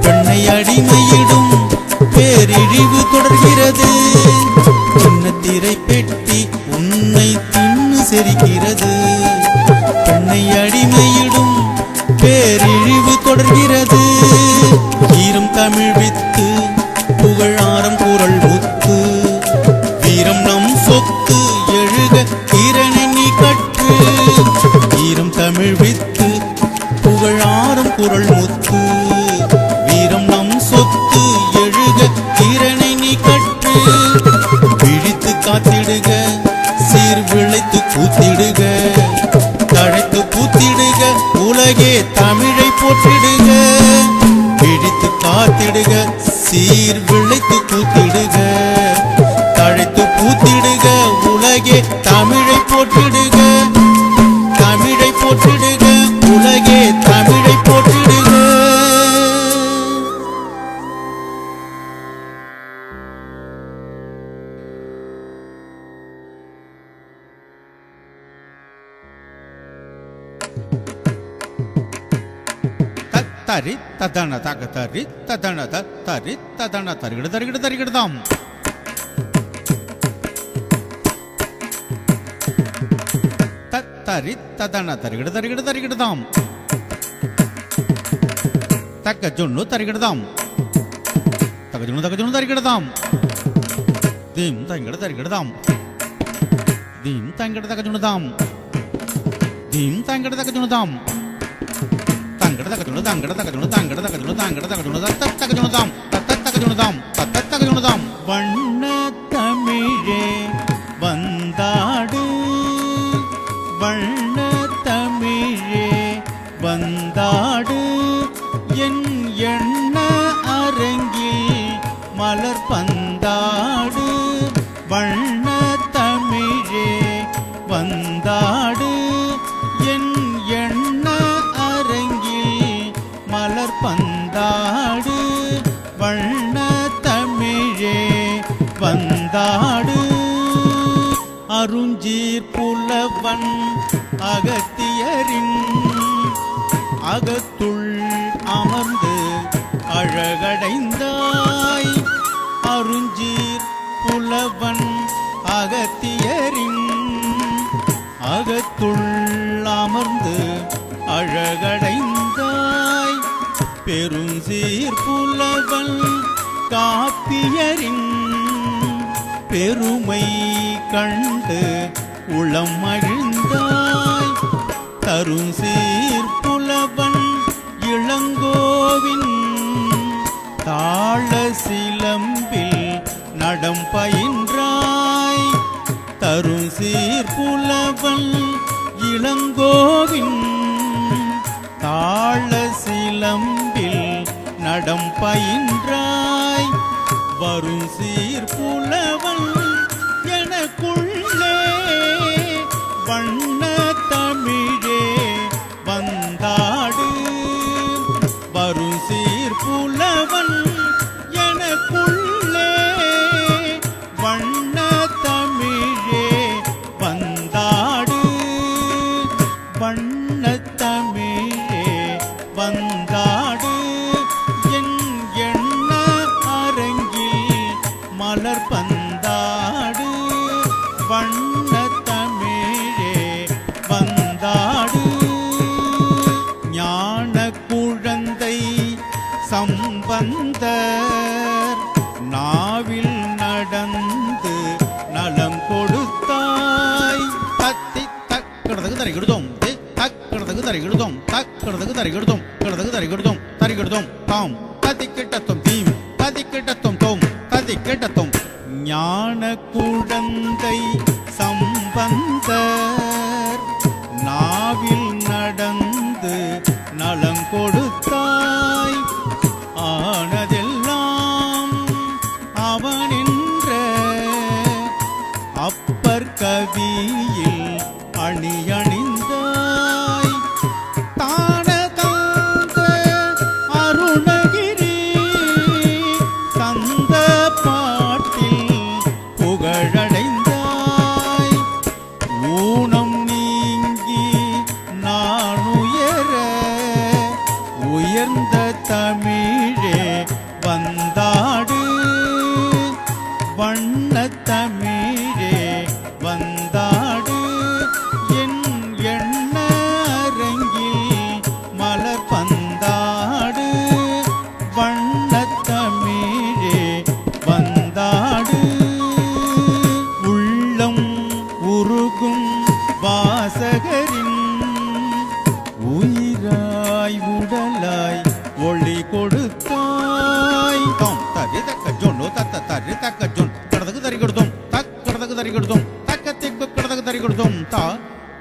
பெண்ணை அடிமையிடும் பேரிழிவு தொடர்கிறது. சின்னத்திரை பெட்டி உன்னை தின்னு செரிக்கிறது, பெண்ணை அடிமையிடும் பேரிழிவு தொடர்கிறது. ஈரம் தமிழ் வித்து புகழ் ஆரம் குரல் முத்து, வீரம் நம் சொத்து எழுக திறனை நீ கற்று. ஈரம் தமிழ் வித்து புகழ் ஆரம் குரல் முத்து, வீரம் நம் சொத்து எழுக திறனை நீ கற்று. விழித்து காத்திடுக சீர் விளைத்து கூத்திடுக, தழைத்து பூத்திடுக உலகே தமிழை போற்றிடுக. விழித்து காத்திடுக சீர் விளைத்து கூத்திடுக, தழைத்து பூத்திடுக உலகே தமிழை போற்றிடுக. தமிழை போற்றிடுக உலகே தமிழை போற்றிடுக. தரி ததன தக தரி ததன தரி ததன தரிகிட தரிகிட தரிகிடதாம் தரி ததன தரிகிட தரிகிட தரிகிடதாம் தக்க ஜொன்னு தரிகிடதாம் தகஜுன்னு தரிகிடதாம் தீம் தங்கட தரிகிடதாம் தீம் தங்கட தகஜுனுதாம் தீம் தங்கட தகஜுனுதாம் தங்கட தகஜுனு தங்கட தகஜுனு தங்கட தகஜுனு தங்கட தகஜுனு தத்த தகஜுனுதாம் தத்த தகஜுனுதாம் தத்த தகஜுனுதாம் வண்ண தமிழே வந்தாடு வண்ண தமிழே வந்தாடு என் எண்ண அரங்கில் மலர் பந்தாடு வண்ண தமிழே வந்தாடு என் எண்ண அரங்கில் மலர் பந்தாடு வண்ண தமிழே வந்தாடு அருஞ்சீர் புலவன் அகத்தியரின் அகத்துள் அமர்ந்து அழகடைந்தாய் அருஞ்சீர் புலவன் அகத்தியரின் அகத்துள் அமர்ந்து அழகடைந்தாய் பெருஞ்சீர் புலவன் காப்பியரின் பெருமை கண்டு உளம் மகிழ்ந்தாய் தருசீர் புலவன் இளங்கோவின் தாழ சிலம்பில் நடம் பயின்றாய் தருசீர் புலவன் இளங்கோவின் தாழ சிலம்பில் நடம் பயின்றாய் வரும் சீர் புலவன் எனக்குள்ளே வண்ண தமிழே வந்தாடு வரும் சீர் புலவன் எனக்குள்ளே வண்ண தமிழே வந்தாடு வண்ண தமிழே வந்தாடு என் எண்ண அரங்கில் மலர் பந்தாடு வண்ண தமிழே வந்தாடு ஞான குழந்தை சம்பந்தர் நாவில் நடந்து நலம் கொடுத்தாய் தத்தி தக்கடதகு தரிகிடுதோம் தக்கடதகு தரிகிடுதோம் தக்கடதகு தரிகிடுதோம் கடதகு தரிகிடுதோம் தரிகிடுதோம் தாம் ததி கிட்டத்தும் தீம் ததி கிட்டத்தும் தோம் ததி கிட்டத்தும் ஞான குழந்தை சம்பந்தர் நாவில் நடந்து நலம் கொடுத்தாய் ஆனதெல்லாம் அவனின்ற அப்பர் கவியில் அணியணிந்தாய் தான தந்த அருணகிரி சந்த பாட்டில் புகழடைந்தாய் ஊனம் நீங்கி நான் உயர்ந்த தமிழே வந்தாடு வண்ண தமிழே வந்தாடு என் எண்ண அரங்கில் மலர் பந்தாடு வண்ண தமிழே வந்தாடு உள்ளம் உருகும் வாசகரின் உயிராய் உடலாய் ஒளி கொடுத்தாய் தாம் தரி தக்க ஜொன்னு தத்த தரி தக்க ஜொன் கடதகு தரி கொடுத்தோம் தக் கடதகு தரி கொடுத்தோம் தக்க தெக்கு கடதகு தரி கொடுத்தோம் தா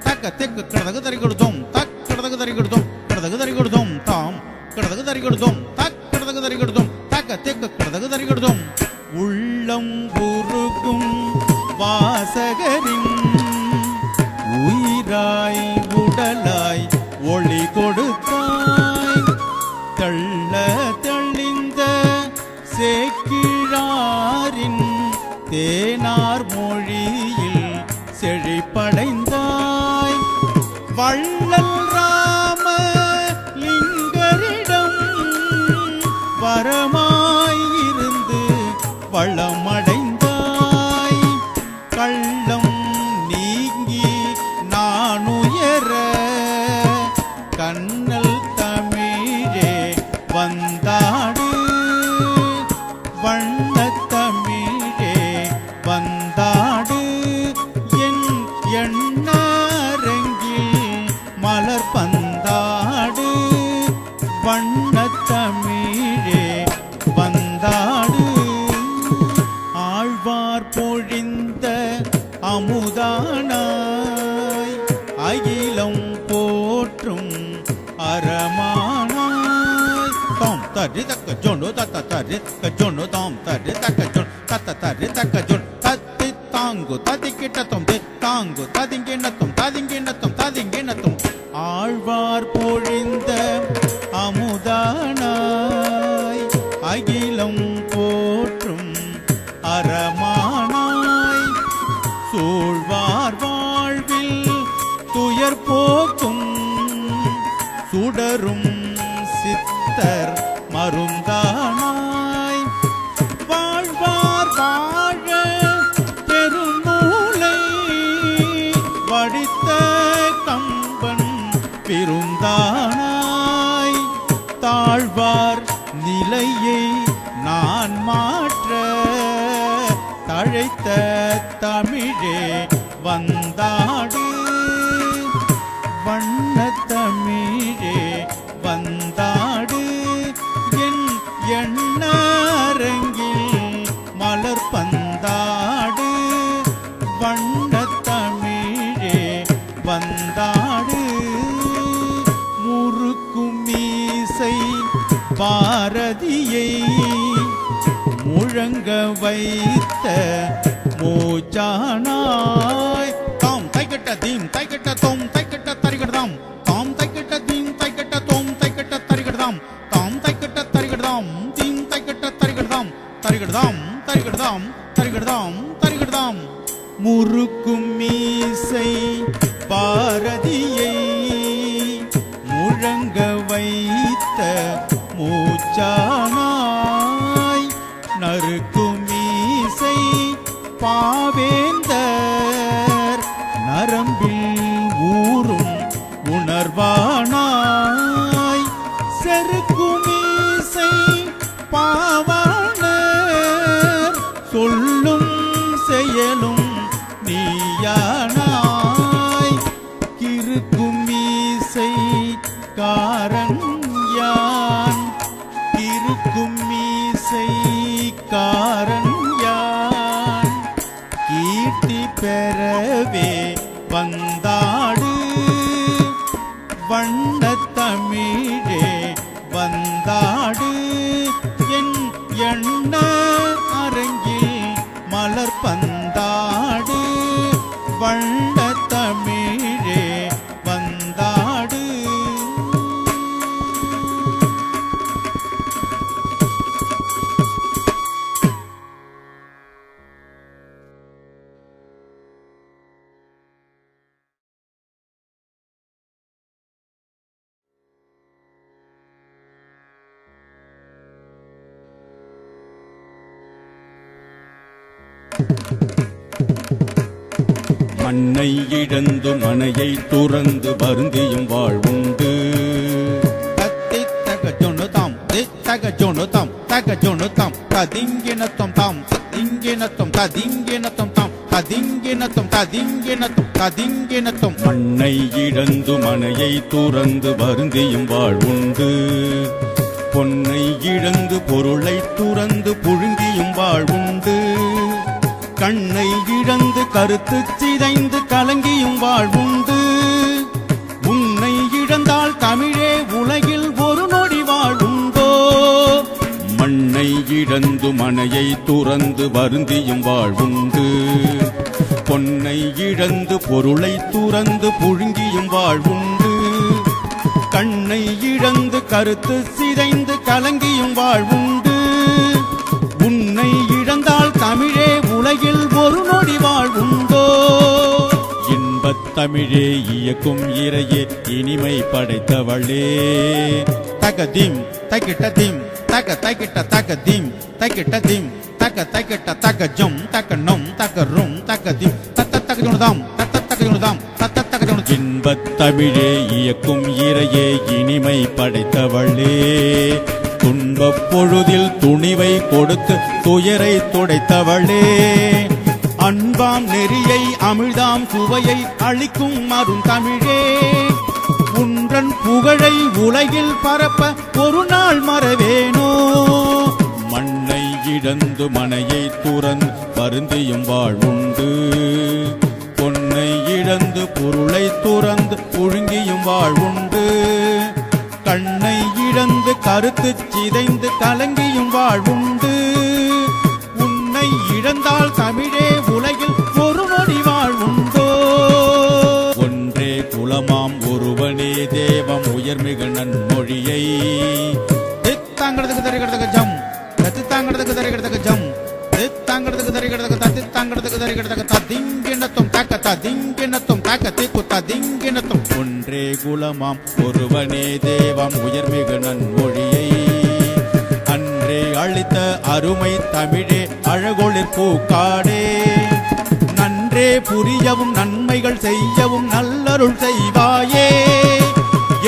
தக்க தெக்கு கடதகு தரி கொடுத்தோம் தக் கடதகு தரி கொடுத்தோம் கடதகு தரி கொடுத்தோம் தாம் கடதகு தரி கொடுத்தோம் தக் கடதகு தரி கொடுத்தோம் தக்க தெக்கு கடதகு தரி கொடுத்தோம் உள்ளம் உருகும் வாசகரின் உயிராய் உடலாய் ஒளி கொடுத்தாய் தள்ள தெளிந்த சேக்கிழாரின் தேனார் மொழியில் செழிப்படைந்தாய் வள்ளல் ராம லிங்கரிடம் வளமடைந்தாய் கள்ளம் நீங்கி நானுயர கண்ணல் தமிழே வந்தாடு வண்ணத் தமிழே வந்தாடு என் எண்ணரங்கில் மலர் பந்தாடு வண்ணத் தமிழே வந்தாடு ஆழ்வார் பொழிந்த அமுதானாய் அகிலம் போற்றும் அரமானாய் தாம் தரி தக்க ஜொண்டு தத்த தரி ஜொண்டு தாம் தரி தக்க ஜொண்டு தத்த தரி தக்க ஜொண்டு தத்தி தாங்கு ததி கிட்டத்தும் தாங்கு ததிங்கிணத்தும் ததிங்கிணத்தும் ததிங்கிணத்தும் ஆழ்வார் பொழிந்த அமுதானாய் அகிலம் போற்றும் அரமானாய் சூழ்வார் வாழ்வில் துயர் போக்கும் சுடரும் சித்தர் மருந்தானாய் வாழ்வார் வாழ பெருமூலை வடித்த கம்பன் பெருந்தானாய் தாழ்வார் நிலையை நான் மாற்ற தழைத்த தமிழே வந்தாடு வண்ணத் தமிழே வந்தாடு என் எண்ணரங்கில் மலர் பந்தாடு வண்ணத் தமிழே வந்தாடு முறுக்கும் மீசை பாரதியை முழங்க வைத்த மூச்சானாய் தாம் தைக்கட்ட தீம் தைக்கட்ட தோம் தைக்கட்ட தரிகடதாம் தாம் தைக்கட்ட தீம் தைக்கட்ட தோம் தைக்கட்ட தரிகடதாம் தாம் தைக்கட்ட தரிகடதாம் தீம் தைக்கட்ட தரிகடதாம் தரிகடதாம் தரிகடதாம் தரிகடதாம் தரிகடதாம் முறுக்கும் மீசை பாரதியை முழங்க வைத்த மூச்சானாய் நறுக்கும் மீசை பாவேந்தர் நரம்பில் ஊறும் உணர்வானாய் செருக்கும் மீசை பாவாணர் சொல்லும் செயலும் நீயானாய் கிறுக்கும் மீசை காரன் யான் கிறுக்கும் மீசை காரன் யான் கீர்த்தி பெறவே வந்தாடு வண்ணத் தமிழே வந்தாடு என் எண்ண அரங்கில் மலர் பந்தாடு வண்ணத் தமிழே வந்தாடு மண்ணை இழந்து மனையை துறந்து வருந்தியும் வாழ்வுண்டு தத்தி தக ஜொண்டு தாம் தக ஜொண்டு தாம் தக ஜொண்டு தாம் ததிங்கிணத்தும் தாம் ததிங்கிணத்தும் ததிங்கிணத்தும் தாம் ததிங்கிணத்தும் ததிங்கிணத்தும் ததிங்கிணத்தும் மண்ணை இழந்து மனையை துறந்து வருந்தியும் வாழ்வுண்டு பொன்னை இழந்து பொருளை துறந்து புழுங்கியும் வாழ்வுண்டு கண்ணை இழந்து கருத்து சிதைந்து கலங்கியும் வாழ்வுண்டு உன்னை இழந்தால் தமிழே உலகில் ஒரு நொடி வாழ்வுண்டோ மண்ணை இழந்து மனையை துறந்து வருந்தியும் வாழ்வுண்டு பொன்னை இழந்து பொருளை துறந்து புழுங்கியும் வாழ்வுண்டு கண்ணை இழந்து கருத்து சிதைந்து கலங்கியும் வாழ்வுண்டு உன்னை இழந்தால் தமிழே உலகில் ஒரு நொடி வாழ்வுண்டோ இன்பத் தமிழே இயக்கும் இறையே இனிமை படைத்தவளே தகதீம் தகிட்ட தீம் தக தகிட்ட தகதீம் தகிட்ட தீம் தக்க தைக்கிட்ட தக்க ஜம் தக்க நொம் தக்க ரும் தக்க திம் தத்த தக்க ஜொனுதாம் தத்த தக்க ஜொனுதாம் தத்த தக்க ஜொனு. இன்பத் தமிழே இயக்கும் இறையே இனிமை படைத்தவளே, துன்பப் பொழுதில் துணிவை கொடுத்து துயரை துடைத்தவளே, அன்பாம் நெறியை அமிழ்தாம் சுவையை அளிக்கும் அருந்தமிழே, உன்றன் புகழை உலகில் பரப்ப ஒரு நாள் மறவேனோ, மண்ணை இழந்து மனையை துறந்து வருந்தியும் வாழ்வுண்டு, பொன்னை இழந்து பொருளை துறந்து புழுங்கியும் வாழ்வுண்டு, கண்ணை இழந்து கருத்து சிதைந்து கலங்கியும் வாழ்வுண்டு, உன்னை இழந்தால் தமிழே உலகில் ஒரு நொடி வாழ்வுண்டோ, ஒன்றே குலமாம் ஒருவனே தேவம் உயர்மிகு நன்மொழியை தித்தாங்கிறதுக்கு தரிக்கிறதுக்கு ஜம் தத்தித்தாங்கிறதுக்கு தரிக்கிறதுக்கு ஜம் தித்தாங்கிறதுக்கு தரிக்கிறதுக்கு தத்தித்தாங்கிறதுக்கு தரிக்கிறதுக்கு ததிங்கிணத்தும் தாக்க ததிங்கிணத்தும் தாக்க தீக்கு ததிங்கிணத்தும். ஒன்றே குலமாம் ஒருவனே தேவம் உயர்மிகு நன்மொழியை அன்றே அளித்த அருமை தமிழே அழகொளிர் பூக்காடே, நன்றே புரியவும் நன்மைகள் செய்யவும் நல்லருள் செய்வாயே,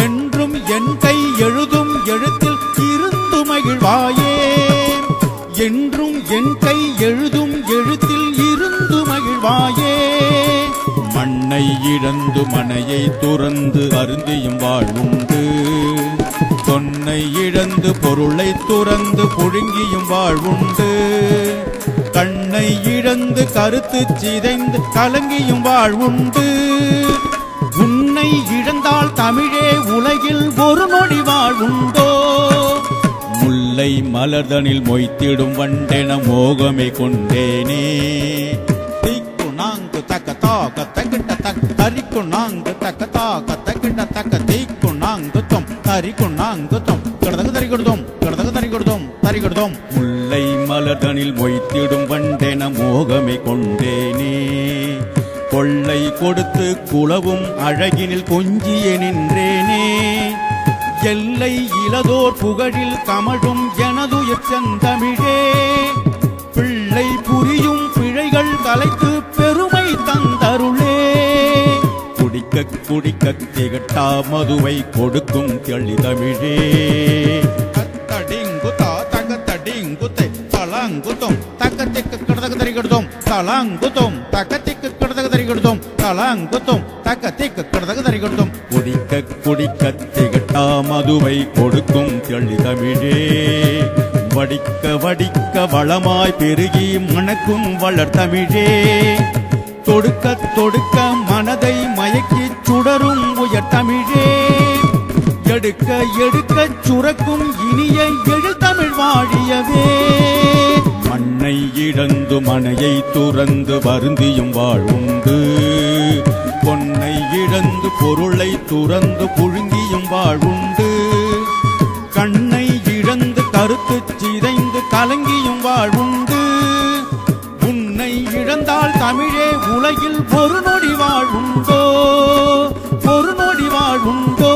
என்றும் என் கை எழுதும் எழுத்தில் இருந்து மகிழ்வாயே, என்றும் என் கை எழுதும் எழுத்தில் இருந்து மகிழ்வாயே, மண்ணை இழந்து மனையை துறந்து அருந்தியும் வாழ்வுண்டு, பொன்னை இழந்து பொருளை துறந்து புழுங்கியும் வாழ்வுண்டு, கண்ணை இழந்து கருத்து சிதைந்து கலங்கியும் வாழ்வுண்டு, உன்னை இழந்தால் தமிழே உலகில் ஒரு நொடி வாழ்வுண்டோ, முல்லை மலர்தனில் மொய்த்திடும் வண்டென மோகமே கொண்டேனே, தீக்கு நாங்கு தக்க தாக்க தக்கிட்ட தக்க தரிக்கு நாங்கு தக்க தாக்க தக்கிட்ட தக்க தீக்கு நாங்கு தொம் தரிக்கு நாங்கு தொம் கிடதகு தரி கொடுத்தோம் கிடதகு தரி கொடுத்தோம் தரி கொடுத்தோம். முல்லை மலர்தனில் மொய்த்திடும் வண்டென மோகமே கொண்டேனே, கொள்ளை கொடுத்து குலவும் அழகினில் கொஞ்சியே நின்றேனே, எல்லை இலதோர் புகழில் கமழும் எனதுயிர் செந்தமிழே, பிள்ளை புரியும் பிழைகள் கலைத்து பெருமை தந்தருளே, குடிக்க குடிக்க திகட்டா மதுவை கொடுக்கும் தெளிதமிழே, தடிங்குதா தகத்தடிங்குத்தை தலாங்குத்தோம் தக்கத்திக்கு கிடதகு தரி கொடுத்தோம் தலாங்குத்தோம் தக்கத்திக்கு கிடதகு தரி கொடுத்தோம் தலாங்குத்தோம் தக்கத்திக்கு கிடதகு தரி கொடுத்தோம். குடிக்க குடிக்க திகட்டா மதுவை கொடுக்கும் தெளிதமிழே, வடிக்க வடிக்க வளமாய் பெருகி மணக்கும் வளர்த்தமிழே, தொடுக்க தொடுக்க மனதை மயக்கி சுடரும் உயர்த்தமிழே, எடுக்க எடுக்க சுரக்கும் இனிய எழுத்தமிழ் வாழியவே, மண்ணை இழந்து மனையை துறந்து வருந்தியும் வாழ்வுண்டு, பொன்னை இழந்து பொருளை துறந்து புழுங்கியும் வாழ்வுண்டு, கண்ணை இழந்து கருத்து சிதைந்து கலங்கியும் வாழ்வுண்டு, உன்னை இழந்தால் தமிழே உலகில் ஒரு நொடி வாழ்வுண்டோ ஒரு நொடி வாழ்வுண்டோ.